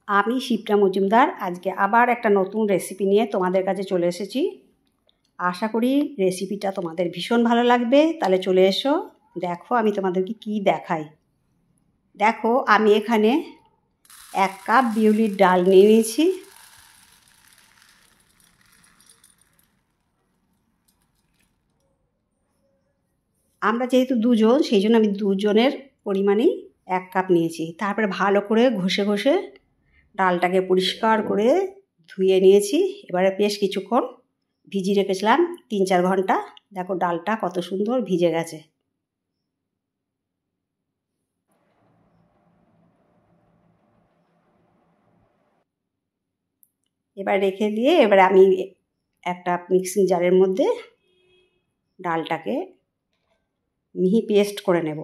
আমি শিপ্রা মজুমদার আজকে আবার একটা নতুন রেসিপি নিয়ে তোমাদের কাছে চলে এসেছি। আশা করি রেসিপিটা তোমাদের ভীষণ ভালো লাগবে। তাহলে চলে এসো, দেখো আমি তোমাদেরকে কি দেখাই। দেখো আমি এখানে 1 কাপ বিউলির ডাল নিয়ে নিয়েছি। আমরা যেহেতু দুজন, সেই জন্য আমি দুজনের পরিমাণেই 1 কাপ নিয়েছি। তারপরে ভালো করে ঘষে ঘষে ডালটাকে পরিষ্কার করে ধুয়ে নিয়েছি। এবারে বেশ কিছুক্ষণ ভিজিয়ে রেখেছিলাম, 3-4 ঘন্টা। দেখো ডালটা কত সুন্দর ভিজে গেছে। এবার রেখে দিয়ে এবারে আমি একটা মিক্সিং জারের মধ্যে ডালটাকে মিহি পেস্ট করে নেব।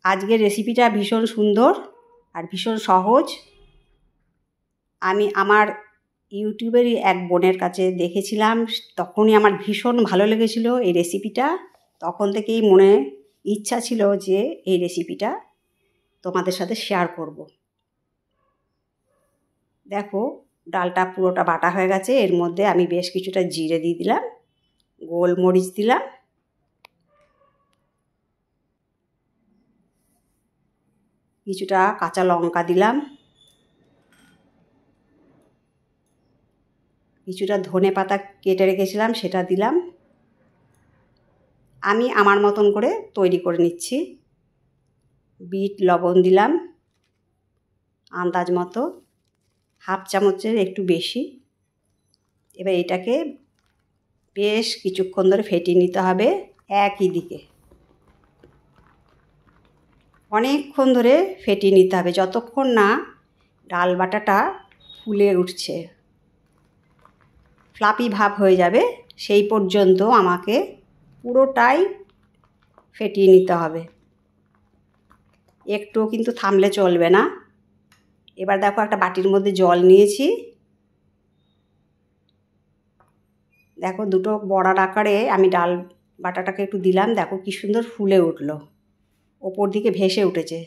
আজকের রেসিপিটা ভীষণ সুন্দর আর ভীষণ সহজ। আমি আমার ইউটিউবেরই এক বোনের কাছে দেখেছিলাম, তখনই আমার ভীষণ ভালো লেগেছিল এই রেসিপিটা। তখন থেকেই মনে ইচ্ছা ছিল যে এই রেসিপিটা তোমাদের সাথে শেয়ার করব। দেখো ডালটা পুরোটা বাটা হয়ে গেছে। এর মধ্যে আমি বেশ কিছুটা জিরে দিয়ে দিলাম, গোলমরিচ দিলাম, কিছুটা কাঁচা লঙ্কা দিলাম, কিছুটা ধনে পাতা কেটে রেখেছিলাম সেটা দিলাম। আমি আমার মতন করে তৈরি করে নিচ্ছি। বিট লবণ দিলাম আন্দাজ মতো, 1/2 চামচের একটু বেশি। এবার এটাকে বেশ কিছুক্ষণ ধরে ফেটিয়ে নিতে হবে একই দিকে। অনেকক্ষণ ধরে ফেটিয়ে নিতে হবে, যতক্ষণ না ডাল বাটাটা ফুলে উঠছে, ফ্লাপি ভাব হয়ে যাবে, সেই পর্যন্ত আমাকে পুরোটাই ফেটিয়ে নিতে হবে। একটুও কিন্তু থামলে চলবে না। এবার দেখো একটা বাটির মধ্যে জল নিয়েছি। দেখো দুটো বড়ার আকারে আমি ডাল বাটাটাকে একটু দিলাম। দেখো কি সুন্দর ফুলে উঠলো, ওপর দিকে ভেসে উঠেছে।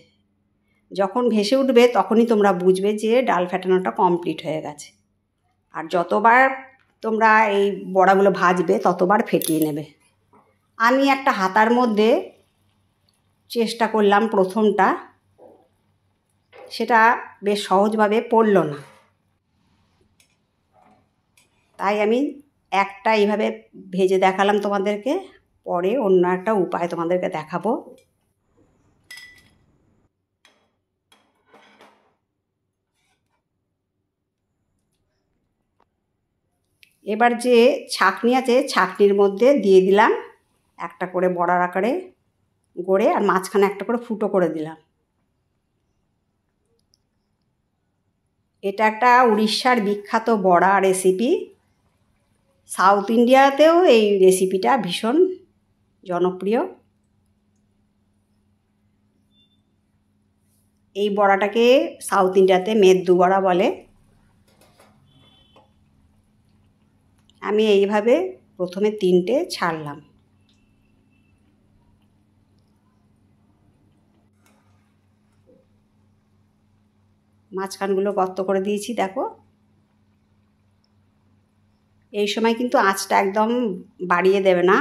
যখন ভেসে উঠবে তখনই তোমরা বুঝবে যে ডাল ফেটানোটা কমপ্লিট হয়ে গেছে। আর যতবার তোমরা এই বড়াগুলো ভাজবে ততবার ফেটিয়ে নেবে। আমি একটা হাতার মধ্যে চেষ্টা করলাম প্রথমটা, সেটা বেশ সহজভাবে পড়ল না, তাই আমি একটা এইভাবে ভেজে দেখালাম তোমাদেরকে। পরে অন্য একটা উপায় তোমাদেরকে দেখাবো। এবার যে ছাঁকনি আছে, ছাঁকনির মধ্যে দিয়ে দিলাম একটা করে বড়ার আকারে গড়ে, আর মাঝখানে একটা করে ফুটো করে দিলাম। এটা একটা উড়িষ্যার বিখ্যাত বড়া রেসিপি। সাউথ ইন্ডিয়াতেও এই রেসিপিটা ভীষণ জনপ্রিয়। এই বড়াটাকে সাউথ ইন্ডিয়াতে মেদু বড়া বলে। আমি এইভাবে প্রথমে 3টে ছাড়লাম। মাঝখানগুলো গর্ত করে দিয়েছি। দেখো এই সময় কিন্তু আঁচটা একদম বাড়িয়ে দেবে না,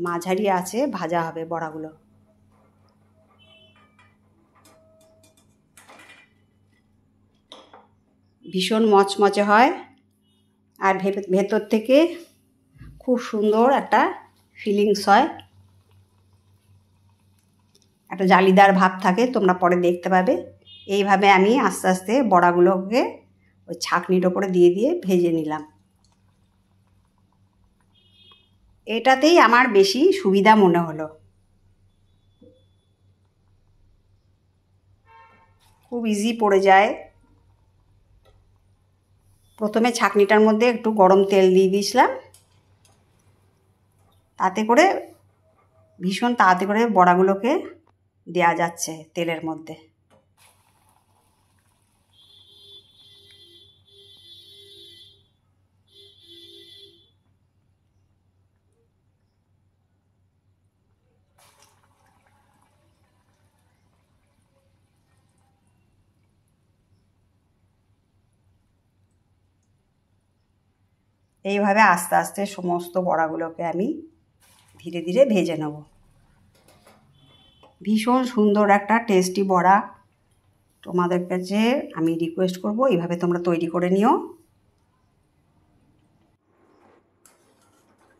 মাঝারি আছে ভাজা হবে বড়াগুলো। ভীষণ মচমচে হয় আর ভেতর থেকে খুব সুন্দর একটা ফিলিংস হয়, একটা জালিদার ভাব থাকে, তোমরা পরে দেখতে পাবে। এইভাবে আমি আস্তে আস্তে বড়াগুলোকে ওই ছাঁকনির ওপরে দিয়ে দিয়ে ভেজে নিলাম। এটাতেই আমার বেশি সুবিধা মনে হলো, খুব ইজি পড়ে যায়। প্রথমে ছাঁকনিটার মধ্যে একটু গরম তেল দিয়ে দিয়েছিলাম, তাতে করে ভীষণ তাড়াতাড়ি করে বড়াগুলোকে দেয়া যাচ্ছে তেলের মধ্যে। এইভাবে আস্তে আস্তে সমস্ত বড়াগুলোকে আমি ধীরে ধীরে ভেজে নেব। ভীষণ সুন্দর একটা টেস্টি বড়া। তোমাদের কাছে আমি রিকোয়েস্ট করব এইভাবে তোমরা তৈরি করে নিও।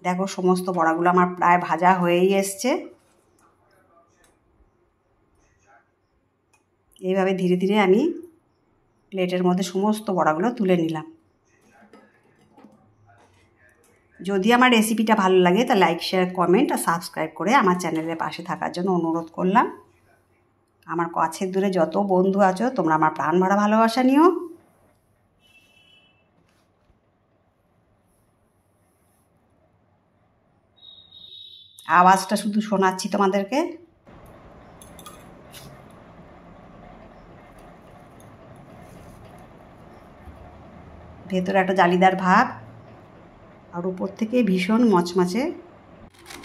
দেখো সমস্ত বড়াগুলো আমার প্রায় ভাজা হয়েই এসছে। এইভাবে ধীরে ধীরে আমি প্লেটের মধ্যে সমস্ত বড়াগুলো তুলে নিলাম। যদি আমার রেসিপিটা ভালো লাগে তা লাইক, শেয়ার, কমেন্ট আর সাবস্ক্রাইব করে আমার চ্যানেলের পাশে থাকার জন্য অনুরোধ করলাম। আমার কাছের দূরে যত বন্ধু আছো তোমরা আমার প্রাণ ভরা ভালোবাসা নিও। আওয়াজটা শুধু শোনাচ্ছি তোমাদেরকে। ভেতরে একটা জালিদার ভাব আর উপর থেকে ভীষণ মচমচে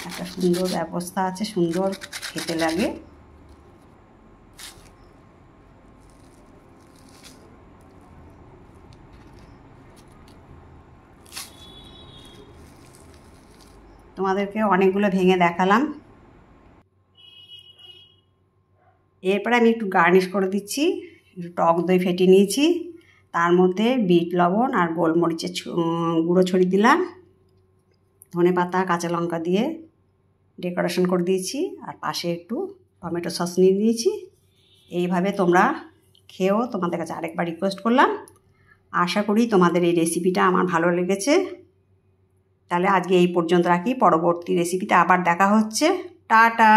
একটা সুন্দর ব্যবস্থা আছে, সুন্দর খেতে লাগে। তোমাদেরকে অনেকগুলো ভেঙে দেখালাম। এরপরে আমি একটু গার্নিশ করে দিচ্ছি। একটু টক দই ফেটিয়ে নিয়েছি, তার মধ্যে বিট লবণ আর গোলমরিচের গুঁড়ো ছড়িয়ে দিলাম। ধনেপাতা, কাঁচা লঙ্কা দিয়ে ডেকোরেশন করে দিয়েছি আর পাশে একটু টমেটো সস নিয়ে নিয়েছি। এইভাবে তোমরা খেয়েও তোমাদের কাছে আরেকবার রিকোয়েস্ট করলাম। আশা করি তোমাদের এই রেসিপিটা আমার ভালো লেগেছে। তাহলে আজকে এই পর্যন্ত রাখি, পরবর্তী রেসিপিতে আবার দেখা হচ্ছে। টাটা।